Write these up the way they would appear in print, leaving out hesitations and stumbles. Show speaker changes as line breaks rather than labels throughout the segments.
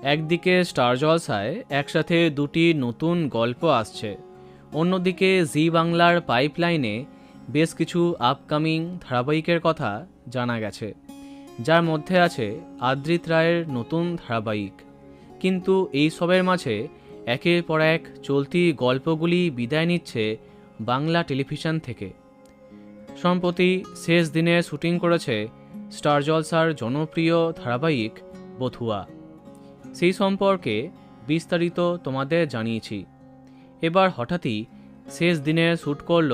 একদিকে স্টার জলসায় একসাথে দুটি নতুন গল্প আসছে, অন্যদিকে জি বাংলার পাইপলাইনে বেশ কিছু আপকামিং ধারাবাহিকের কথা জানা গেছে, যার মধ্যে আছে আদ্রিত রায়ের নতুন ধারাবাহিক। কিন্তু এই সবের মাঝে একের পর এক চলতি গল্পগুলি বিদায় নিচ্ছে বাংলা টেলিভিশন থেকে। সম্প্রতি শেষ দিনে শুটিং করেছে স্টার জলসার জনপ্রিয় ধারাবাহিক বধুয়া। সেই সম্পর্কে বিস্তারিত তোমাদের জানিয়েছি। এবার হঠাৎই শেষ দিনে শ্যুট করল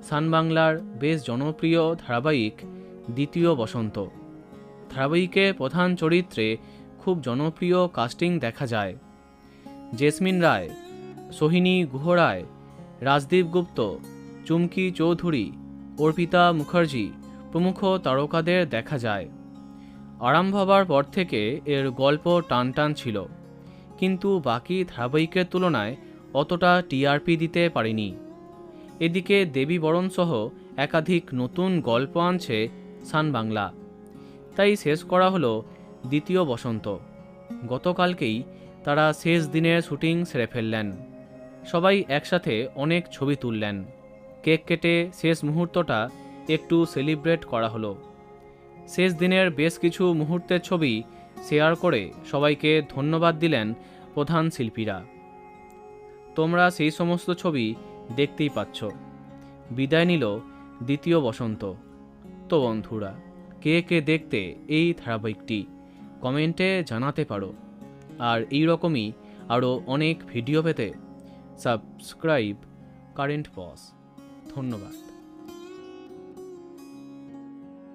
সান বাংলার বেশ জনপ্রিয় ধারাবাহিক দ্বিতীয় বসন্ত। ধারাবাহিকে প্রধান চরিত্রে খুব জনপ্রিয় কাস্টিং দেখা যায়। জেসমিন রায়, সোহিনী গুহ রায়, রাজদীপ গুপ্ত, চুমকি চৌধুরী, অর্পিতা মুখার্জি প্রমুখ তারকাদের দেখা যায়। আরম্ভ হবার পর থেকে এর গল্প টানটান ছিল, কিন্তু বাকি ধারাবাহিকের তুলনায় অতটা টিআরপি দিতে পারেনি। এদিকে দেবী বরণ সহ একাধিক নতুন গল্প আনছে সান বাংলা, তাই শেষ করা হলো দ্বিতীয় বসন্ত। গতকালকেই তারা শেষ দিনের শুটিং সেরে ফেললেন। সবাই একসাথে অনেক ছবি তুললেন, কেক কেটে শেষ মুহূর্তটা একটু সেলিব্রেট করা হলো। শেষ দিনের বেশ কিছু মুহূর্তের ছবি শেয়ার করে সবাইকে ধন্যবাদ দিলেন প্রধান শিল্পীরা। তোমরা সেই সমস্ত ছবি দেখতেই পাচ্ছ। বিদায় নিল দ্বিতীয় বসন্ত। তো বন্ধুরা, কে কে দেখতে এই ধারাবাহিকটি কমেন্টে জানাতে পারো। আর এই রকমই আরও অনেক ভিডিও পেতে সাবস্ক্রাইব কারেন্ট পজ। ধন্যবাদ।